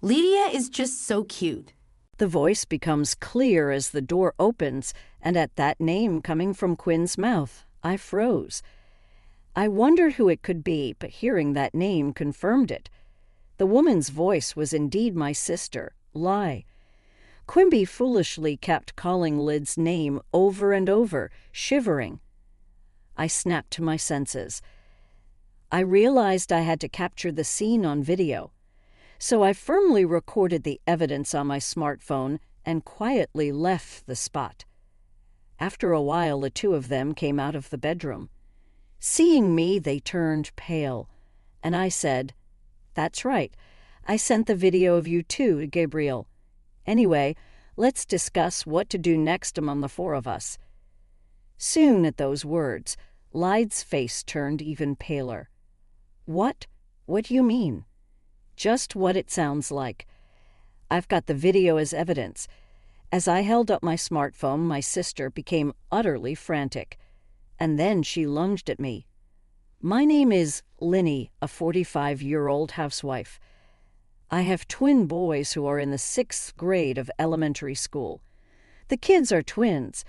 Lydia is just so cute. The voice becomes clear as the door opens, and at that name coming from Quinn's mouth, I froze. I wondered who it could be, but hearing that name confirmed it. The woman's voice was indeed my sister, Lai. Quimby foolishly kept calling Lid's name over and over, shivering. I snapped to my senses. I realized I had to capture the scene on video, so I firmly recorded the evidence on my smartphone and quietly left the spot. After a while, the two of them came out of the bedroom. Seeing me, they turned pale, and I said, "That's right. I sent the video of you too to Gabriel. Anyway, let's discuss what to do next among the four of us." Soon at those words, Lyde's face turned even paler. What? What do you mean?" "Just what it sounds like. I've got the video as evidence." As I held up my smartphone, my sister became utterly frantic. And then she lunged at me. "My name is Linny, a 45-year-old housewife. I have twin boys who are in the 6th grade of elementary school. The kids are twins.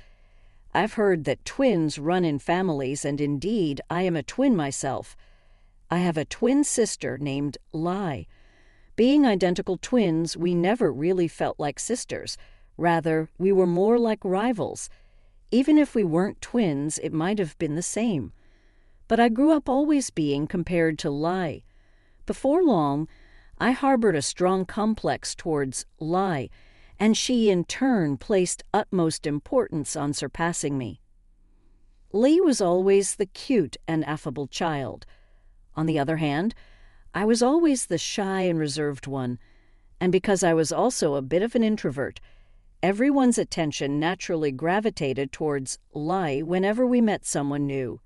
I've heard that twins run in families, and indeed, I am a twin myself. I have a twin sister named Lai. Being identical twins, we never really felt like sisters. Rather, we were more like rivals. Even if we weren't twins, it might have been the same. But I grew up always being compared to Lai. Before long, I harbored a strong complex towards Lai, and she in turn placed utmost importance on surpassing me. Lee was always the cute and affable child. On the other hand, I was always the shy and reserved one, and because I was also a bit of an introvert, everyone's attention naturally gravitated towards Lai whenever we met someone new.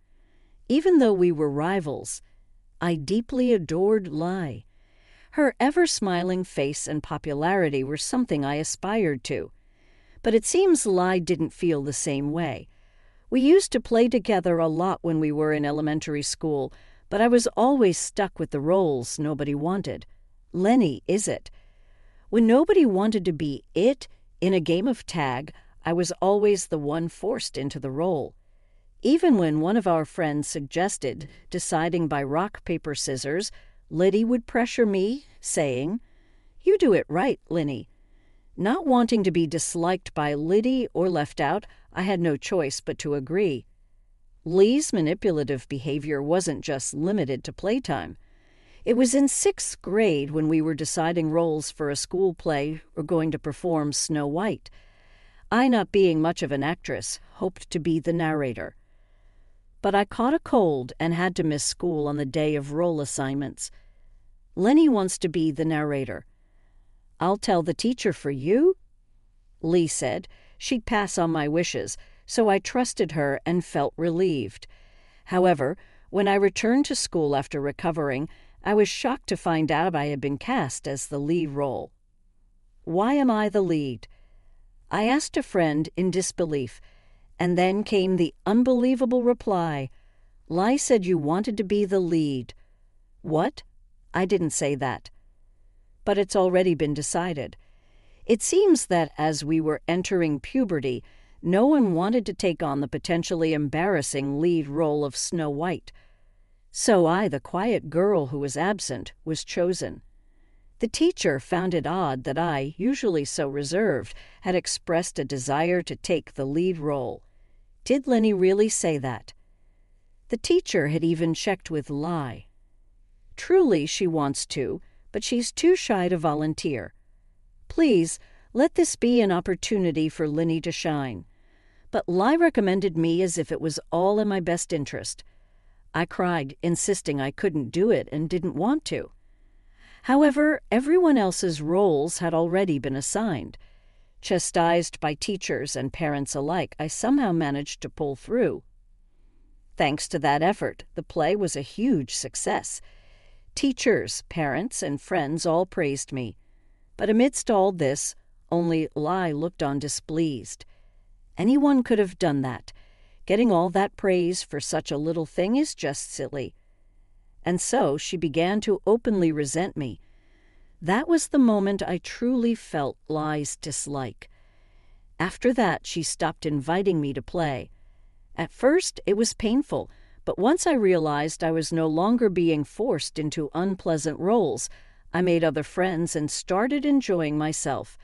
Even though we were rivals, I deeply adored Lai. Her ever-smiling face and popularity were something I aspired to. But it seems Lai didn't feel the same way. We used to play together a lot when we were in elementary school, but I was always stuck with the roles nobody wanted. Lenny is it. When nobody wanted to be it in a game of tag, I was always the one forced into the role. Even when one of our friends suggested deciding by rock, paper, scissors, Liddy would pressure me, saying, "You do it right, Linny." Not wanting to be disliked by Liddy or left out, I had no choice but to agree. Lee's manipulative behavior wasn't just limited to playtime. It was in 6th grade when we were deciding roles for a school play or going to perform Snow White. I, not being much of an actress, hoped to be the narrator. But I caught a cold and had to miss school on the day of role assignments. "Lenny wants to be the narrator." "I'll tell the teacher for you?" Lee said she'd pass on my wishes, so I trusted her and felt relieved. However, when I returned to school after recovering, I was shocked to find out I had been cast as the lead role. Why am I the lead? I asked a friend in disbelief, and then came the unbelievable reply. Lai said you wanted to be the lead. What? I didn't say that. But it's already been decided. It seems that as we were entering puberty, no one wanted to take on the potentially embarrassing lead role of Snow White. So I, the quiet girl who was absent, was chosen. The teacher found it odd that I, usually so reserved, had expressed a desire to take the lead role. Did Lenny really say that? The teacher had even checked with Lai. Truly she wants to, but she's too shy to volunteer. Please, let this be an opportunity for Lenny to shine. But Lai recommended me as if it was all in my best interest. I cried, insisting I couldn't do it and didn't want to. However, everyone else's roles had already been assigned. Chastised by teachers and parents alike, I somehow managed to pull through. Thanks to that effort, the play was a huge success. Teachers, parents, and friends all praised me. But amidst all this, only Lai looked on displeased. Anyone could have done that. Getting all that praise for such a little thing is just silly. And so she began to openly resent me. That was the moment I truly felt Lai's dislike. After that, she stopped inviting me to play. At first, it was painful, but once I realized I was no longer being forced into unpleasant roles, I made other friends and started enjoying myself.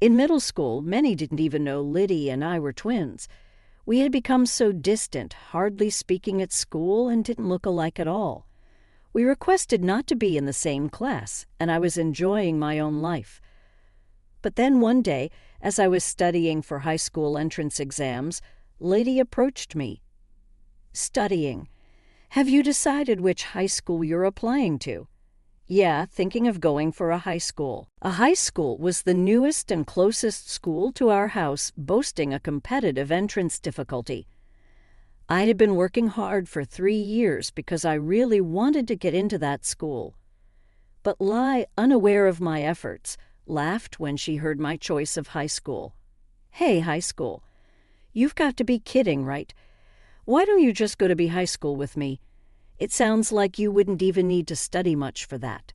In middle school, many didn't even know Liddy and I were twins. We had become so distant, hardly speaking at school, and didn't look alike at all. We requested not to be in the same class, and I was enjoying my own life. But then one day, as I was studying for high school entrance exams, Liddy approached me. "Studying. Have you decided which high school you're applying to?" "Yeah, thinking of going for a high school." A high school was the newest and closest school to our house, boasting a competitive entrance difficulty. I had been working hard for 3 years because I really wanted to get into that school. But Lai, unaware of my efforts, laughed when she heard my choice of high school. "Hey, high school. You've got to be kidding, right? Why don't you just go to be high school with me? It sounds like you wouldn't even need to study much for that."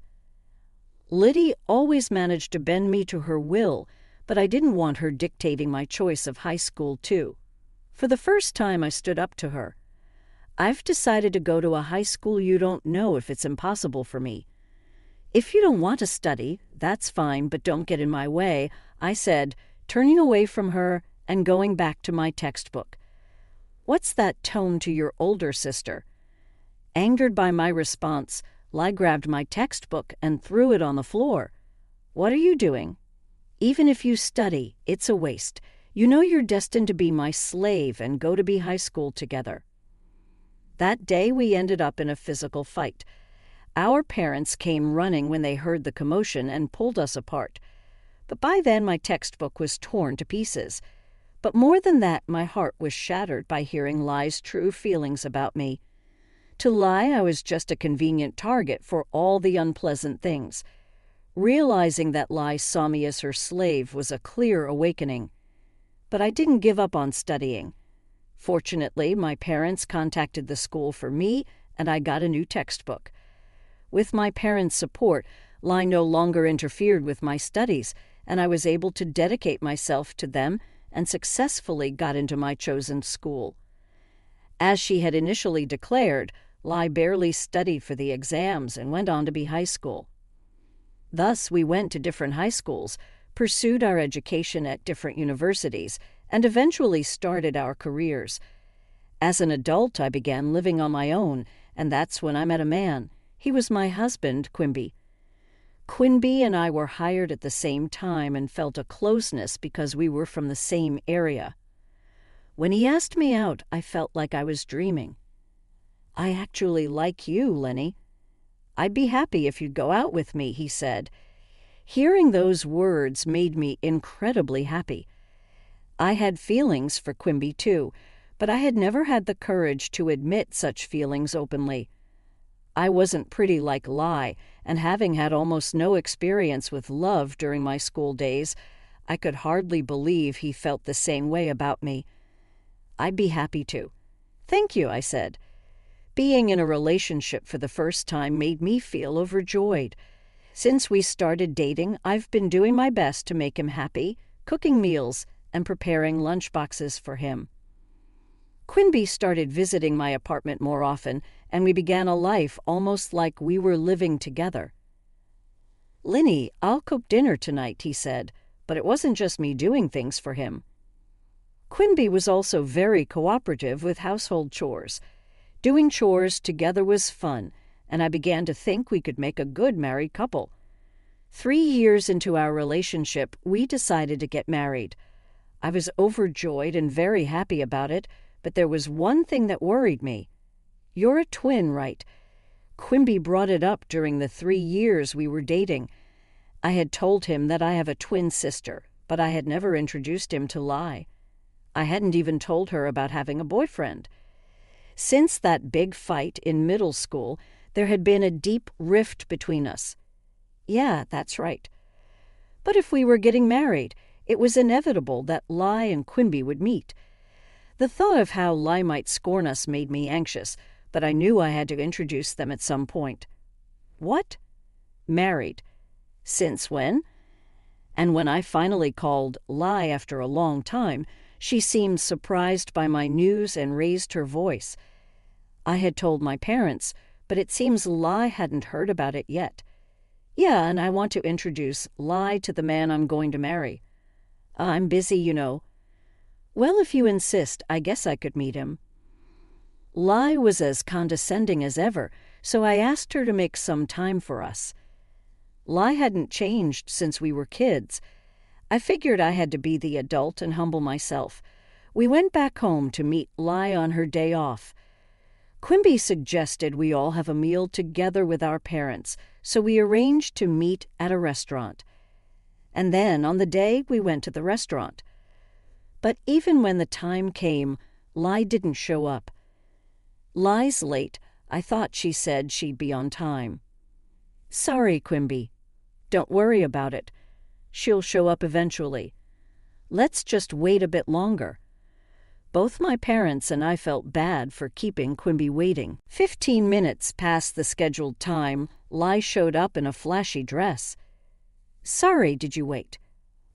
Liddy always managed to bend me to her will, but I didn't want her dictating my choice of high school, too. For the first time, I stood up to her. "I've decided to go to a high school you don't know if it's impossible for me. If you don't want to study, that's fine, but don't get in my way," I said, turning away from her and going back to my textbook. "What's that tone to your older sister?" Angered by my response, Lai grabbed my textbook and threw it on the floor. "What are you doing? Even if you study, it's a waste. You know you're destined to be my slave and go to be high school together." That day we ended up in a physical fight. Our parents came running when they heard the commotion and pulled us apart. But by then my textbook was torn to pieces. But more than that, my heart was shattered by hearing Lai's true feelings about me. To Lai, I was just a convenient target for all the unpleasant things. Realizing that Lai saw me as her slave was a clear awakening. But I didn't give up on studying. Fortunately, my parents contacted the school for me, and I got a new textbook. With my parents' support, Lai no longer interfered with my studies, and I was able to dedicate myself to them and successfully got into my chosen school. As she had initially declared, Lai barely studied for the exams and went on to be high school. Thus, we went to different high schools, pursued our education at different universities, and eventually started our careers. As an adult, I began living on my own, and that's when I met a man. He was my husband, Quimby. Quimby and I were hired at the same time and felt a closeness because we were from the same area. When he asked me out, I felt like I was dreaming. "I actually like you, Lenny. I'd be happy if you'd go out with me," he said. Hearing those words made me incredibly happy. I had feelings for Quimby too, but I had never had the courage to admit such feelings openly. I wasn't pretty like Lai, and having had almost no experience with love during my school days, I could hardly believe he felt the same way about me. "I'd be happy to." "Thank you," I said. Being in a relationship for the first time made me feel overjoyed. Since we started dating, I've been doing my best to make him happy, cooking meals, and preparing lunchboxes for him. Quimby started visiting my apartment more often, and we began a life almost like we were living together. "Linny, I'll cook dinner tonight," he said, but it wasn't just me doing things for him. Quimby was also very cooperative with household chores. Doing chores together was fun, and I began to think we could make a good married couple. 3 years into our relationship, we decided to get married. I was overjoyed and very happy about it, but there was one thing that worried me. "You're a twin, right?" Quimby brought it up during the 3 years we were dating. I had told him that I have a twin sister, but I had never introduced him to Lai. I hadn't even told her about having a boyfriend. Since that big fight in middle school, there had been a deep rift between us. "Yeah, that's right." But if we were getting married, it was inevitable that Lai and Quimby would meet. The thought of how Lai might scorn us made me anxious, but I knew I had to introduce them at some point. "What?" "Married." Since when? And when I finally called Lie after a long time, she seemed surprised by my news and raised her voice. I had told my parents, but it seems Lie hadn't heard about it yet. Yeah, and I want to introduce Lie to the man I'm going to marry. I'm busy, you know. Well, if you insist, I guess I could meet him. Lie was as condescending as ever, so I asked her to make some time for us. Lie hadn't changed since we were kids. I figured I had to be the adult and humble myself. We went back home to meet Lie on her day off. Quimby suggested we all have a meal together with our parents, so we arranged to meet at a restaurant. And then, on the day, we went to the restaurant. But even when the time came, Lie didn't show up. Lie's late. I thought she said she'd be on time. Sorry, Quimby. Don't worry about it. She'll show up eventually. Let's just wait a bit longer. Both my parents and I felt bad for keeping Quimby waiting. 15 minutes past the scheduled time, Lie showed up in a flashy dress. Sorry, did you wait?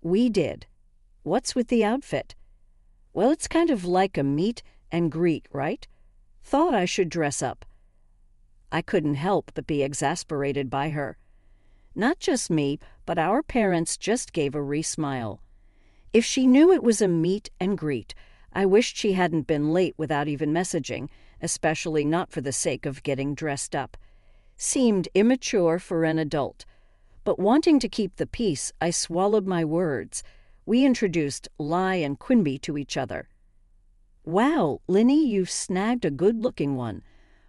We did. What's with the outfit? Well, it's kind of like a meet and greet, right? Thought I should dress up. I couldn't help but be exasperated by her. Not just me, but our parents just gave a wry smile. If she knew it was a meet and greet, I wished she hadn't been late without even messaging, especially not for the sake of getting dressed up. Seemed immature for an adult. But wanting to keep the peace, I swallowed my words. We introduced Lie and Quimby to each other. Wow, Linny, you've snagged a good-looking one.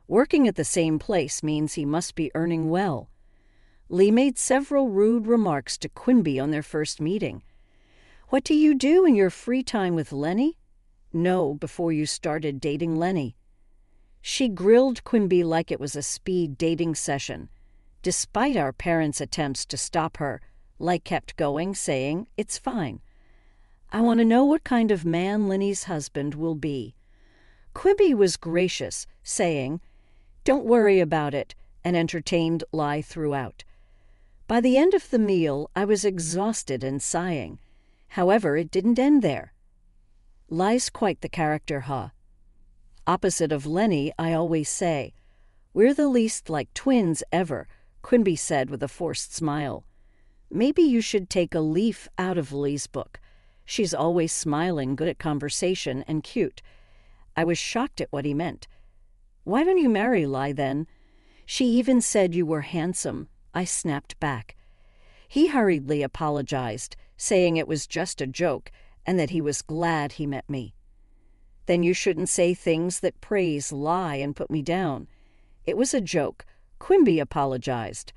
Working at the same place means he must be earning well. Lee made several rude remarks to Quimby on their first meeting. What do you do in your free time with Lenny? No, before you started dating Lenny. She grilled Quimby like it was a speed dating session. Despite our parents' attempts to stop her, Lie kept going, saying, "It's fine. I want to know what kind of man Lenny's husband will be." Quimby was gracious, saying, "Don't worry about it," and entertained Lie throughout. By the end of the meal, I was exhausted and sighing. However, it didn't end there. Lie's quite the character, huh? Opposite of Lenny, I always say, "We're the least like twins ever," Quimby said with a forced smile. Maybe you should take a leaf out of Lee's book. She's always smiling, good at conversation, and cute. I was shocked at what he meant. Why don't you marry Lie, then? She even said you were handsome. I snapped back. He hurriedly apologized, saying it was just a joke and that he was glad he met me. Then you shouldn't say things that praise Lie and put me down. It was a joke. Quimby apologized.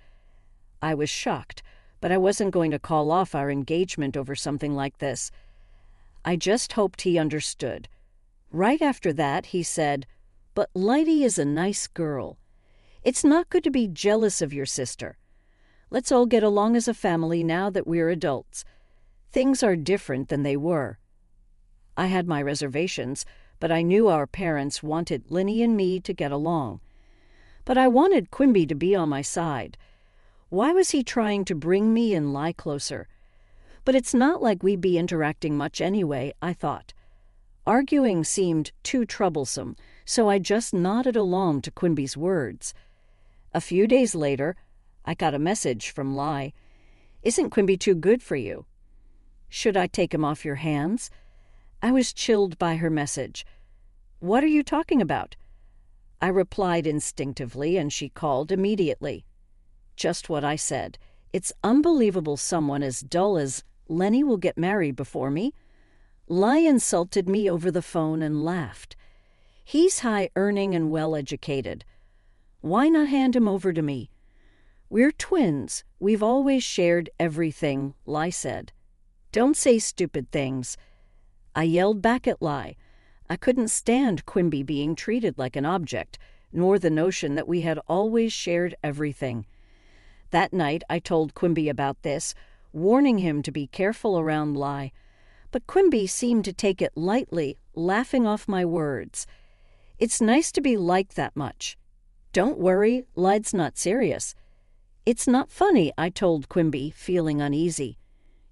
I was shocked, but I wasn't going to call off our engagement over something like this. I just hoped he understood. Right after that, he said, "But Lighty is a nice girl. It's not good to be jealous of your sister. Let's all get along as a family now that we're adults. Things are different than they were." I had my reservations, but I knew our parents wanted Linny and me to get along. But I wanted Quimby to be on my side. Why was he trying to bring me and Lie closer? But it's not like we'd be interacting much anyway, I thought. Arguing seemed too troublesome, so I just nodded along to Quimby's words. A few days later, I got a message from Lie. "Isn't Quimby too good for you? Should I take him off your hands?" I was chilled by her message. "What are you talking about?" I replied instinctively, and she called immediately. Just what I said. It's unbelievable someone as dull as Lenny will get married before me. Lie insulted me over the phone and laughed. He's high-earning and well-educated. Why not hand him over to me? We're twins. We've always shared everything, Lie said. Don't say stupid things. I yelled back at Lie. I couldn't stand Quimby being treated like an object, nor the notion that we had always shared everything. That night I told Quimby about this, warning him to be careful around Lie. But Quimby seemed to take it lightly, laughing off my words. It's nice to be liked that much. Don't worry, Lie's not serious. "It's not funny," I told Quimby, feeling uneasy.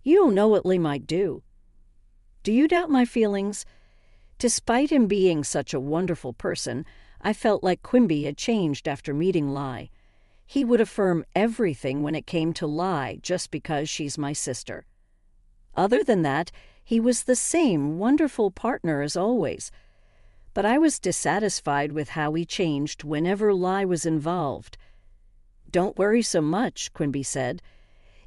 "You don't know what Lee might do." "Do you doubt my feelings?" Despite him being such a wonderful person, I felt like Quimby had changed after meeting Lai. He would affirm everything when it came to Lai just because she's my sister. Other than that, he was the same wonderful partner as always. But I was dissatisfied with how he changed whenever Lai was involved. "Don't worry so much," Quimby said.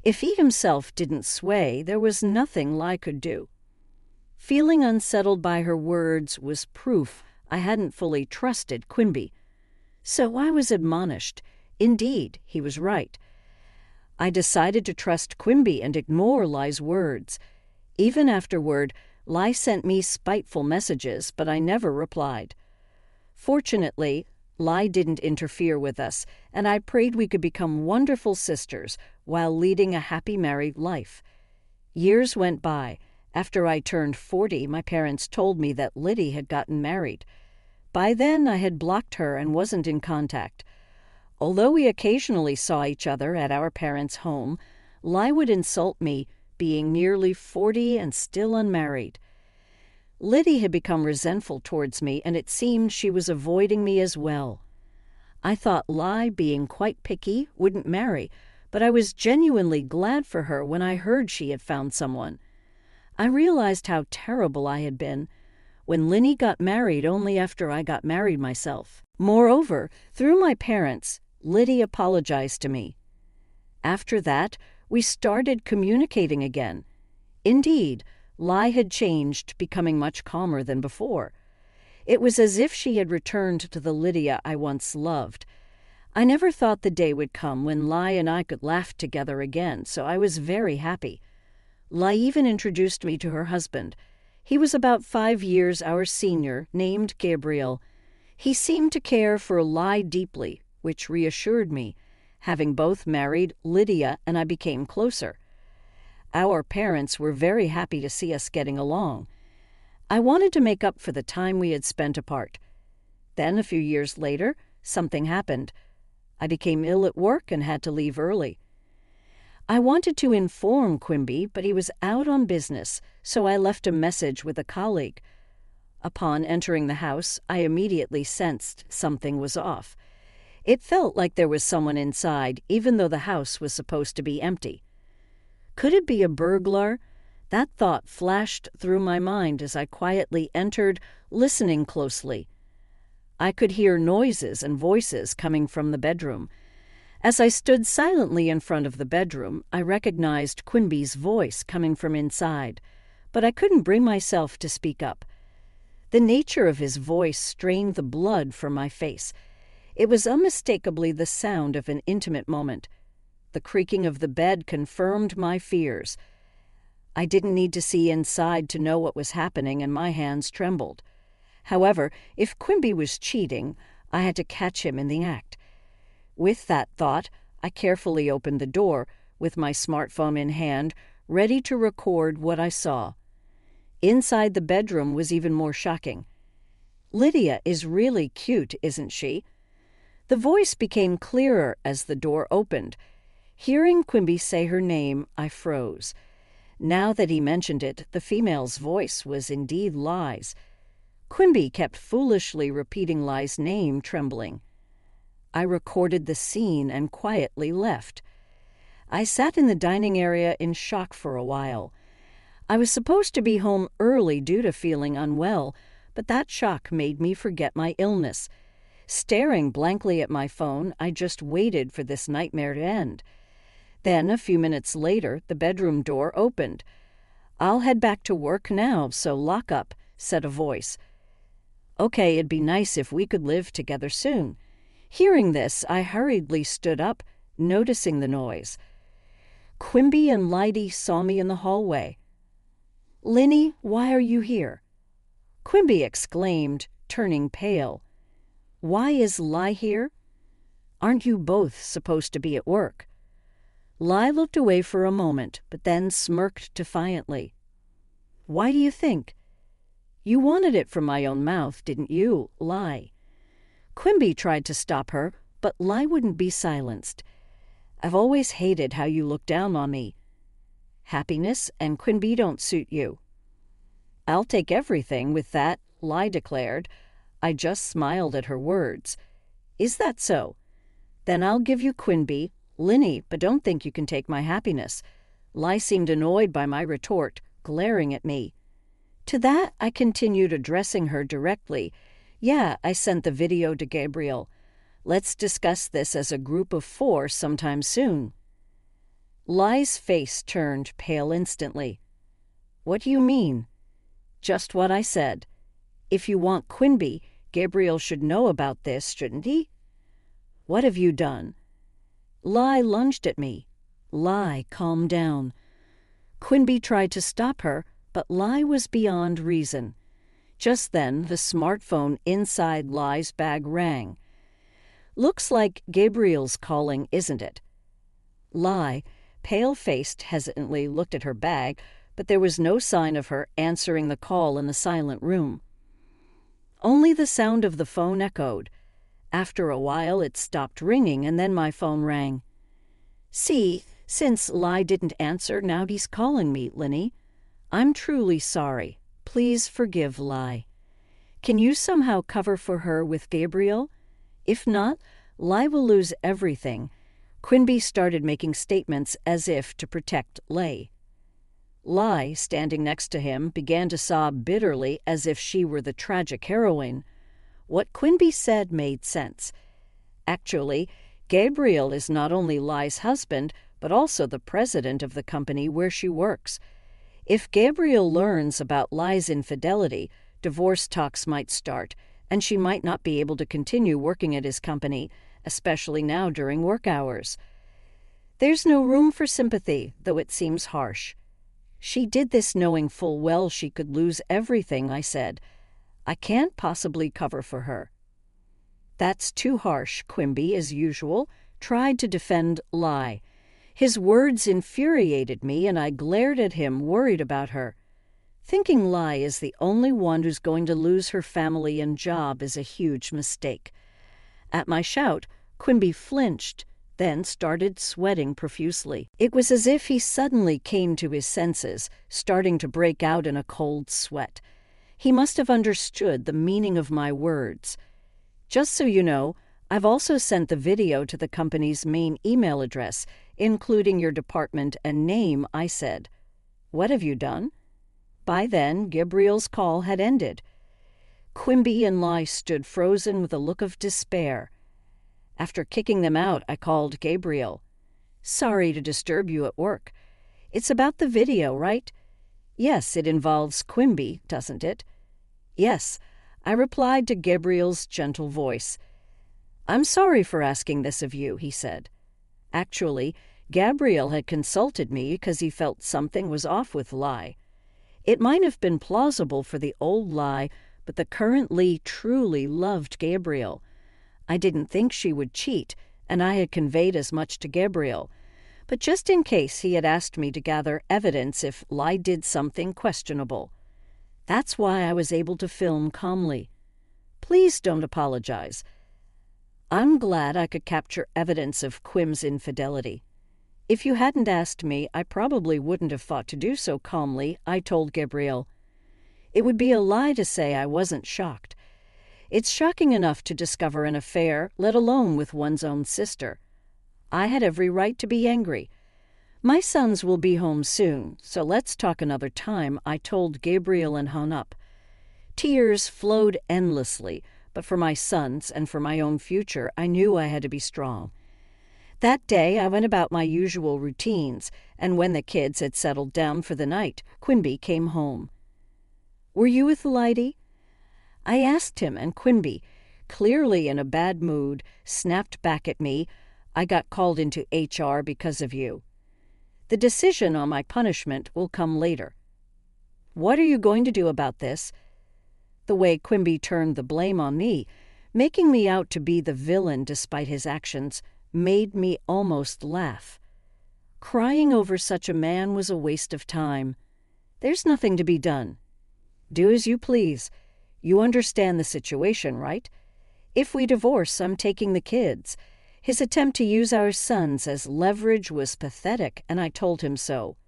If he himself didn't sway, there was nothing Lai could do. Feeling unsettled by her words was proof I hadn't fully trusted Quimby. So I was admonished. Indeed, he was right. I decided to trust Quimby and ignore Lai's words. Even afterward, Lai sent me spiteful messages, but I never replied. Fortunately, Lai didn't interfere with us, and I prayed we could become wonderful sisters while leading a happy married life. Years went by. After I turned 40, my parents told me that Liddy had gotten married. By then, I had blocked her and wasn't in contact. Although we occasionally saw each other at our parents' home, Lai would insult me, being nearly 40 and still unmarried. Liddy had become resentful towards me, and it seemed she was avoiding me as well. I thought Lai, being quite picky, wouldn't marry, but I was genuinely glad for her when I heard she had found someone. I realized how terrible I had been when Linny got married only after I got married myself. Moreover, through my parents, Liddy apologized to me. After that, we started communicating again. Indeed, Lai had changed, becoming much calmer than before. It was as if she had returned to the Lydia I once loved. I never thought the day would come when Lai and I could laugh together again, so I was very happy. Lai even introduced me to her husband. He was about 5 years our senior, named Gabriel. He seemed to care for Lai deeply, which reassured me. Having both married Lydia, and I became closer. Our parents were very happy to see us getting along. I wanted to make up for the time we had spent apart. Then, a few years later, something happened. I became ill at work and had to leave early. I wanted to inform Quimby, but he was out on business, so I left a message with a colleague. Upon entering the house, I immediately sensed something was off. It felt like there was someone inside, even though the house was supposed to be empty. Could it be a burglar? That thought flashed through my mind as I quietly entered, listening closely. I could hear noises and voices coming from the bedroom. As I stood silently in front of the bedroom, I recognized Quimby's voice coming from inside, but I couldn't bring myself to speak up. The nature of his voice strained the blood from my face. It was unmistakably the sound of an intimate moment. The creaking of the bed confirmed my fears. I didn't need to see inside to know what was happening, and my hands trembled. However, if Quimby was cheating, I had to catch him in the act. With that thought, I carefully opened the door, with my smartphone in hand, ready to record what I saw. Inside the bedroom was even more shocking. "Lydia is really cute, isn't she?" The voice became clearer as the door opened. Hearing Quimby say her name, I froze. Now that he mentioned it, the female's voice was indeed Lai's. Quimby kept foolishly repeating Lai's name, trembling. I recorded the scene and quietly left. I sat in the dining area in shock for a while. I was supposed to be home early due to feeling unwell, but that shock made me forget my illness. Staring blankly at my phone, I just waited for this nightmare to end. Then, a few minutes later, the bedroom door opened. "I'll head back to work now, so lock up," said a voice. "Okay, it'd be nice if we could live together soon." Hearing this, I hurriedly stood up, noticing the noise. Quimby and Lydy saw me in the hallway. "Linny, why are you here?" Quimby exclaimed, turning pale. "Why is Lai here? Aren't you both supposed to be at work?" Lai looked away for a moment, but then smirked defiantly. "Why do you think? You wanted it from my own mouth, didn't you, Lai?" Quimby tried to stop her, but Lai wouldn't be silenced. I've always hated how you look down on me. Happiness and Quimby don't suit you. I'll take everything with that, Lie declared. I just smiled at her words. Is that so? Then I'll give you Quimby, Linny, but don't think you can take my happiness. Lie seemed annoyed by my retort, glaring at me. To that, I continued addressing her directly. Yeah, I sent the video to Gabriel. Let's discuss this as a group of 4 sometime soon. Lie's face turned pale instantly. What do you mean? Just what I said. If you want Quimby, Gabriel should know about this, shouldn't he? What have you done? Lie lunged at me. Lie, calm down. Quimby tried to stop her, but Lie was beyond reason. Just then, the smartphone inside Lie's bag rang. Looks like Gabriel's calling, isn't it? Lie, pale-faced, hesitantly looked at her bag, but there was no sign of her answering the call in the silent room. Only the sound of the phone echoed. After a while, it stopped ringing, and then my phone rang. See, since Lie didn't answer, now he's calling me, Linny. I'm truly sorry. Please forgive Lie. Can you somehow cover for her with Gabriel? If not, Lie will lose everything. Quimby started making statements as if to protect Lie. Lie, standing next to him, began to sob bitterly as if she were the tragic heroine. What Quimby said made sense. Actually, Gabriel is not only Lie's husband, but also the president of the company where she works. If Gabriel learns about Lie's infidelity, divorce talks might start, and she might not be able to continue working at his company, especially now during work hours. There's no room for sympathy, though it seems harsh. She did this knowing full well she could lose everything, I said. I can't possibly cover for her. That's too harsh, Quimby, as usual, tried to defend Lie. His words infuriated me, and I glared at him, worried about her. Thinking Lie is the only one who's going to lose her family and job is a huge mistake. At my shout, Quimby flinched, then started sweating profusely. It was as if he suddenly came to his senses, starting to break out in a cold sweat. He must have understood the meaning of my words. Just so you know, I've also sent the video to the company's main email address, including your department and name, I said. What have you done? By then, Gabriel's call had ended. Quimby and Lie stood frozen with a look of despair. After kicking them out, I called Gabriel. Sorry to disturb you at work. It's about the video, right? Yes, it involves Quimby, doesn't it? Yes, I replied to Gabriel's gentle voice. I'm sorry for asking this of you, he said. Actually, Gabriel had consulted me because he felt something was off with Lie. It might have been plausible for the old Lie, but the current Lee truly loved Gabriel. I didn't think she would cheat, and I had conveyed as much to Gabriel. But just in case, he had asked me to gather evidence if Lie did something questionable. That's why I was able to film calmly. Please don't apologize. I'm glad I could capture evidence of Quim's infidelity. If you hadn't asked me, I probably wouldn't have thought to do so calmly, I told Gabriel. It would be a lie to say I wasn't shocked. It's shocking enough to discover an affair, let alone with one's own sister. I had every right to be angry. My sons will be home soon, so let's talk another time, I told Gabriel and hung up. Tears flowed endlessly, but for my sons and for my own future, I knew I had to be strong. That day, I went about my usual routines, and when the kids had settled down for the night, Quimby came home. Were you with Lighty? I asked him, and Quimby, clearly in a bad mood, snapped back at me, I got called into HR because of you. The decision on my punishment will come later. What are you going to do about this? The way Quimby turned the blame on me, making me out to be the villain despite his actions, made me almost laugh. Crying over such a man was a waste of time. There's nothing to be done. Do as you please. You understand the situation, right? If we divorce, I'm taking the kids. His attempt to use our sons as leverage was pathetic, and I told him so.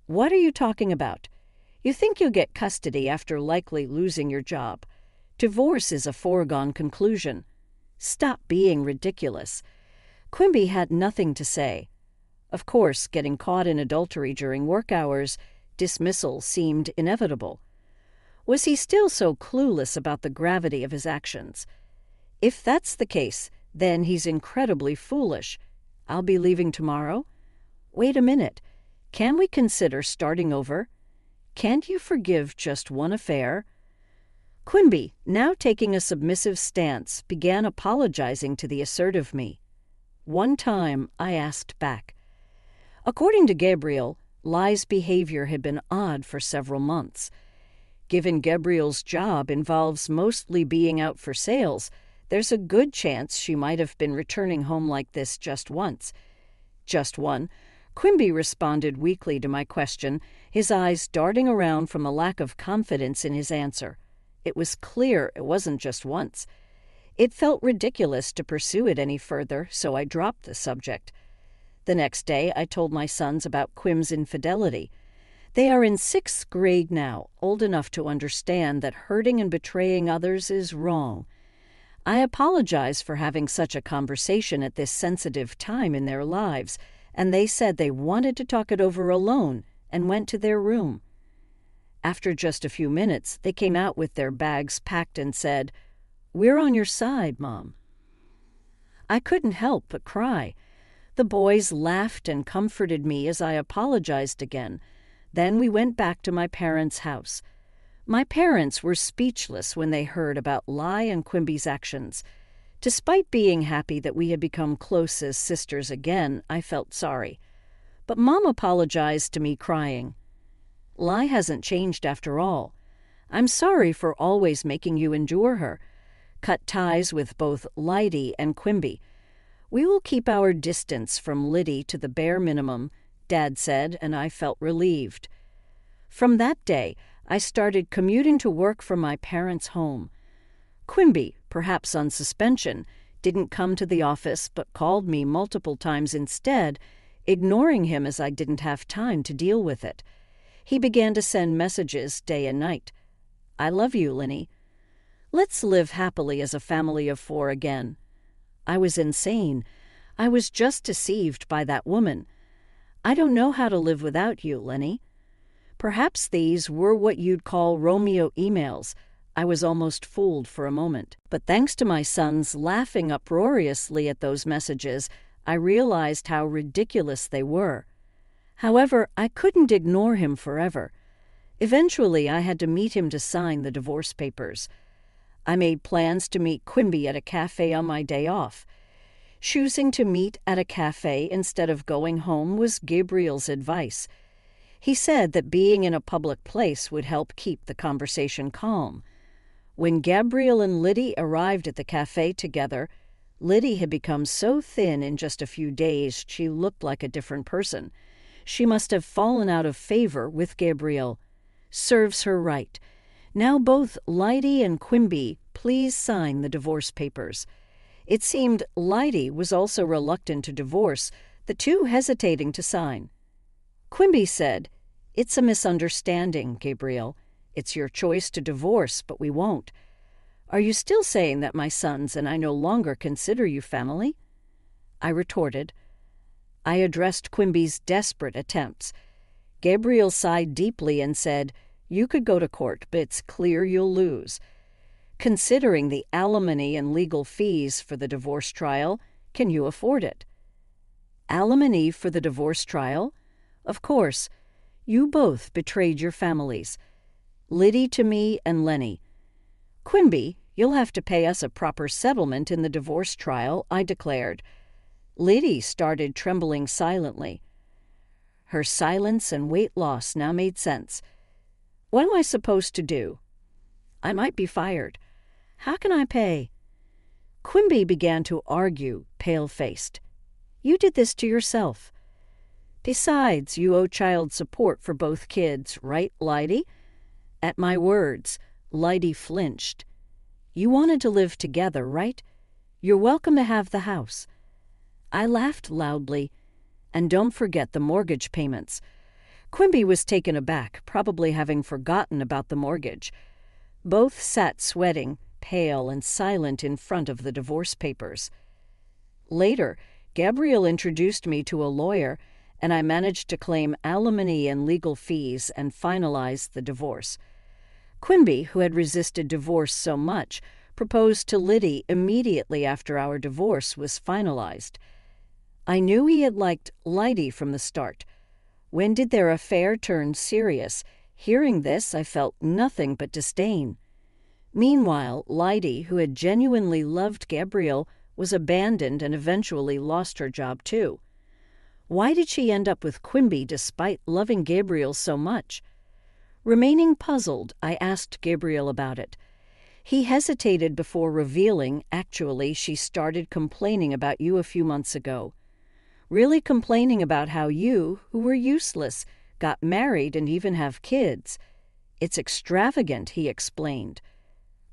What are you talking about? You think you'll get custody after likely losing your job. Divorce is a foregone conclusion. Stop being ridiculous. Quimby had nothing to say. Of course, getting caught in adultery during work hours, dismissal seemed inevitable. Was he still so clueless about the gravity of his actions? If that's the case, then he's incredibly foolish. I'll be leaving tomorrow? Wait a minute. Can we consider starting over? Can't you forgive just one affair? Quimby, now taking a submissive stance, began apologizing to the assertive me. One time, I asked back. According to Gabriel, Lai's behavior had been odd for several months. Given Gabriel's job involves mostly being out for sales, there's a good chance she might have been returning home like this just once. Just one. Quimby responded weakly to my question, his eyes darting around from a lack of confidence in his answer. It was clear it wasn't just once. It felt ridiculous to pursue it any further, so I dropped the subject. The next day, I told my sons about Quim's infidelity. They are in 6th grade now, old enough to understand that hurting and betraying others is wrong. I apologize for having such a conversation at this sensitive time in their lives, and they said they wanted to talk it over alone and went to their room. After just a few minutes, they came out with their bags packed and said, "We're on your side, Mom." I couldn't help but cry. The boys laughed and comforted me as I apologized again. Then we went back to my parents' house. My parents were speechless when they heard about Lai and Quimby's actions. Despite being happy that we had become close as sisters again, I felt sorry. But Mom apologized to me, crying. Lai hasn't changed after all. I'm sorry for always making you endure her. Cut ties with both Lydie and Quimby. We will keep our distance from Liddy to the bare minimum, Dad said, and I felt relieved. From that day, I started commuting to work from my parents' home. Quimby, perhaps on suspension, didn't come to the office but called me multiple times instead, ignoring him as I didn't have time to deal with it. He began to send messages day and night. I love you, Linny. Let's live happily as a family of 4 again. I was insane. I was just deceived by that woman. I don't know how to live without you, Lenny. Perhaps these were what you'd call Romeo emails. I was almost fooled for a moment. But thanks to my sons laughing uproariously at those messages, I realized how ridiculous they were. However, I couldn't ignore him forever. Eventually, I had to meet him to sign the divorce papers. I made plans to meet Quimby at a cafe on my day off. Choosing to meet at a cafe instead of going home was Gabriel's advice. He said that being in a public place would help keep the conversation calm. When Gabriel and Liddy arrived at the cafe together, Liddy had become so thin in just a few days she looked like a different person. She must have fallen out of favor with Gabriel. Serves her right. Now both Lydie and Quimby please sign the divorce papers. It seemed Lydie was also reluctant to divorce, the two hesitating to sign. Quimby said, "It's a misunderstanding, Gabriel. It's your choice to divorce, but we won't. Are you still saying that my sons and I no longer consider you family?" I retorted. I addressed Quimby's desperate attempts. Gabriel sighed deeply and said, "You could go to court, but it's clear you'll lose. Considering the alimony and legal fees for the divorce trial, can you afford it?" Alimony for the divorce trial? Of course. You both betrayed your families. Liddy to me and Lenny. Quimby, you'll have to pay us a proper settlement in the divorce trial, I declared. Liddy started trembling silently. Her silence and weight loss now made sense. What am I supposed to do? I might be fired. How can I pay? Quimby began to argue, pale-faced. You did this to yourself. Besides, you owe child support for both kids, right, Lydie? At my words, Lydie flinched. You wanted to live together, right? You're welcome to have the house. I laughed loudly. And don't forget the mortgage payments. Quimby was taken aback, probably having forgotten about the mortgage. Both sat sweating, pale and silent in front of the divorce papers. Later, Gabriel introduced me to a lawyer, and I managed to claim alimony and legal fees and finalize the divorce. Quimby, who had resisted divorce so much, proposed to Liddy immediately after our divorce was finalized. I knew he had liked Liddy from the start. When did their affair turn serious? Hearing this, I felt nothing but disdain. Meanwhile, Liddy, who had genuinely loved Gabriel, was abandoned and eventually lost her job too. Why did she end up with Quimby despite loving Gabriel so much? Remaining puzzled, I asked Gabriel about it. He hesitated before revealing, actually, she started complaining about you a few months ago. Really complaining about how you, who were useless, got married and even have kids. It's extravagant, he explained.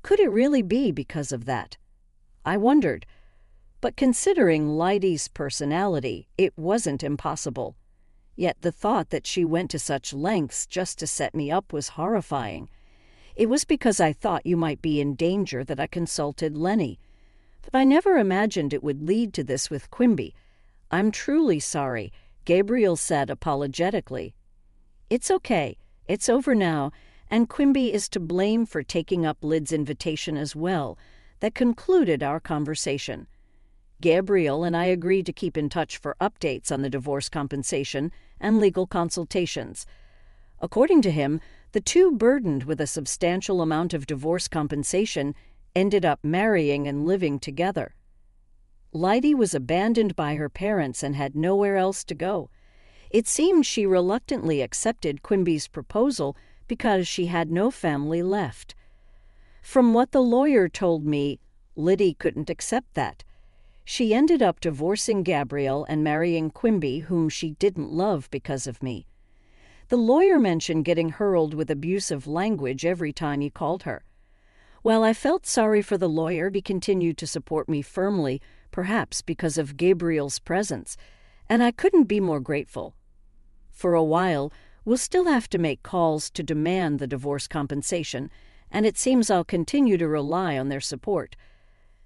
Could it really be because of that? I wondered. But considering Liddy's personality, it wasn't impossible. Yet the thought that she went to such lengths just to set me up was horrifying. It was because I thought you might be in danger that I consulted Lenny. But I never imagined it would lead to this with Quimby. I'm truly sorry, Gabriel said apologetically. It's okay. It's over now, and Quimby is to blame for taking up Lid's invitation as well. That concluded our conversation. Gabriel and I agreed to keep in touch for updates on the divorce compensation and legal consultations. According to him, the two, burdened with a substantial amount of divorce compensation, ended up marrying and living together. Liddy was abandoned by her parents and had nowhere else to go. It seemed she reluctantly accepted Quimby's proposal because she had no family left. From what the lawyer told me, Liddy couldn't accept that. She ended up divorcing Gabriel and marrying Quimby, whom she didn't love because of me. The lawyer mentioned getting hurled with abusive language every time he called her. While I felt sorry for the lawyer, he continued to support me firmly, perhaps because of Gabriel's presence, and I couldn't be more grateful. For a while, we'll still have to make calls to demand the divorce compensation, and it seems I'll continue to rely on their support.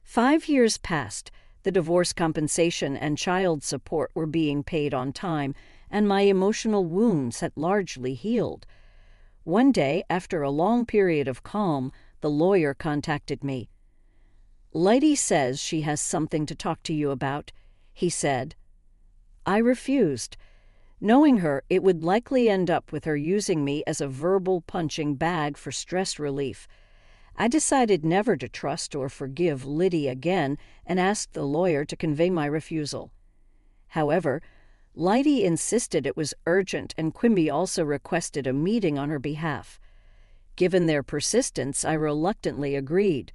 5 years passed. The divorce compensation and child support were being paid on time, and my emotional wounds had largely healed. One day, after a long period of calm, the lawyer contacted me. Liddy says she has something to talk to you about, he said. I refused. Knowing her, it would likely end up with her using me as a verbal punching bag for stress relief. I decided never to trust or forgive Liddy again and asked the lawyer to convey my refusal. However, Liddy insisted it was urgent, and Quimby also requested a meeting on her behalf. Given their persistence, I reluctantly agreed.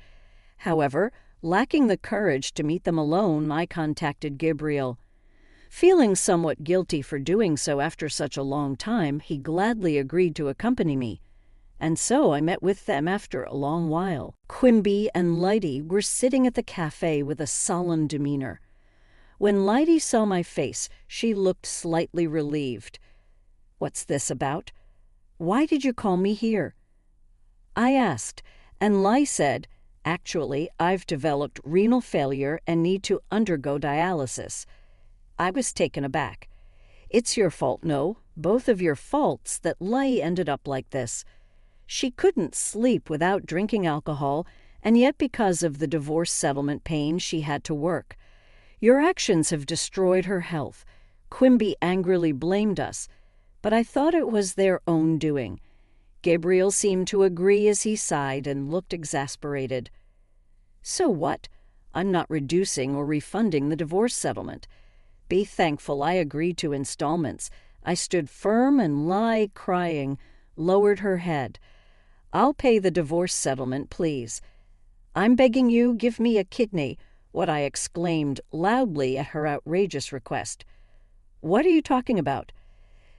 However, lacking the courage to meet them alone, I contacted Gabriel. Feeling somewhat guilty for doing so after such a long time, he gladly agreed to accompany me. And so I met with them after a long while. Quimby and Liddy were sitting at the cafe with a solemn demeanor. When Liddy saw my face, she looked slightly relieved. What's this about? Why did you call me here? I asked, and Liddy said, actually, I've developed renal failure and need to undergo dialysis. I was taken aback. It's your fault, no, both of your faults that Liddy ended up like this. She couldn't sleep without drinking alcohol, and yet because of the divorce settlement pain, she had to work. Your actions have destroyed her health. Quimby angrily blamed us, but I thought it was their own doing. Gabriel seemed to agree as he sighed and looked exasperated. So what? I'm not reducing or refunding the divorce settlement. Be thankful I agreed to installments. I stood firm, and Liddy, crying, lowered her head. I'll pay the divorce settlement, please. I'm begging you, give me a kidney, what I exclaimed loudly at her outrageous request. What are you talking about?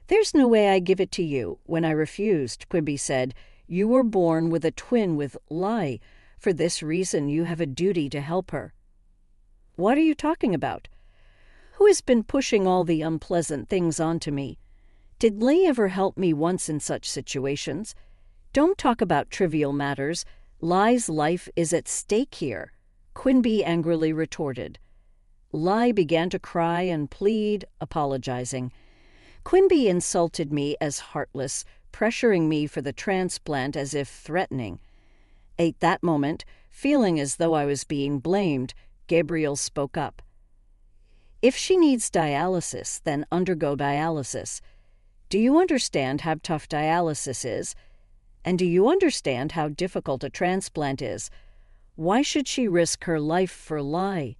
There's no way I give it to you. When I refused, Quimby said, you were born with a twin with Liddy. For this reason, you have a duty to help her. What are you talking about? Who has been pushing all the unpleasant things onto me? Did Lee ever help me once in such situations? Don't talk about trivial matters. Lai's life is at stake here, Quinby angrily retorted. Lai began to cry and plead, apologizing. Quinby insulted me as heartless, pressuring me for the transplant as if threatening. At that moment, feeling as though I was being blamed, Gabriel spoke up. If she needs dialysis, then undergo dialysis. Do you understand how tough dialysis is? And do you understand how difficult a transplant is? Why should she risk her life for Lai?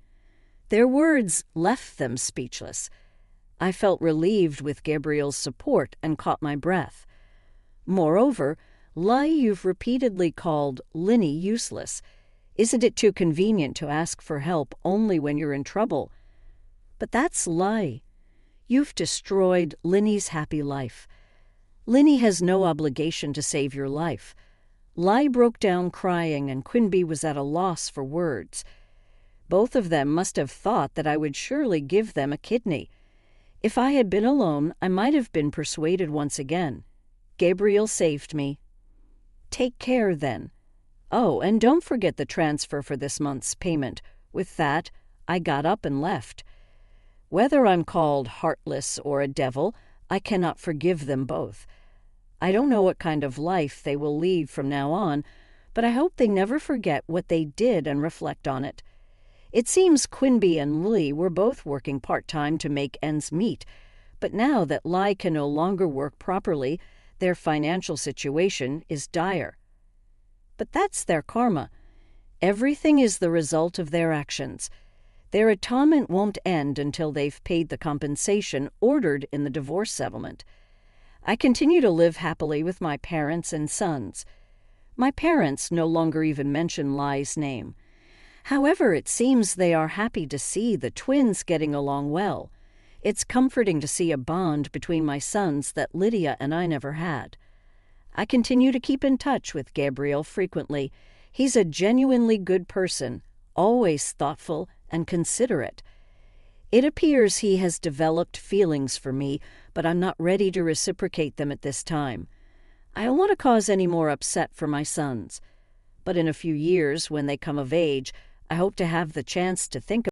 Their words left them speechless. I felt relieved with Gabriel's support and caught my breath. Moreover, Lai you've repeatedly called Linny useless. Isn't it too convenient to ask for help only when you're in trouble? But that's Lai. You've destroyed Linny's happy life. Linny has no obligation to save your life. Lai broke down crying, and Quinby was at a loss for words. Both of them must have thought that I would surely give them a kidney. If I had been alone, I might have been persuaded once again. Gabriel saved me. Take care, then. Oh, and don't forget the transfer for this month's payment. With that, I got up and left. Whether I'm called heartless or a devil, I cannot forgive them both. I don't know what kind of life they will lead from now on, but I hope they never forget what they did and reflect on it. It seems Quinby and Lee were both working part-time to make ends meet, but now that Lai can no longer work properly, their financial situation is dire. But that's their karma. Everything is the result of their actions. Their atonement won't end until they've paid the compensation ordered in the divorce settlement. I continue to live happily with my parents and sons. My parents no longer even mention Lai's name. However, it seems they are happy to see the twins getting along well. It's comforting to see a bond between my sons that Lydia and I never had. I continue to keep in touch with Gabriel frequently. He's a genuinely good person, always thoughtful and considerate. It appears he has developed feelings for me, but I'm not ready to reciprocate them at this time. I don't want to cause any more upset for my sons. But in a few years, when they come of age, I hope to have the chance to think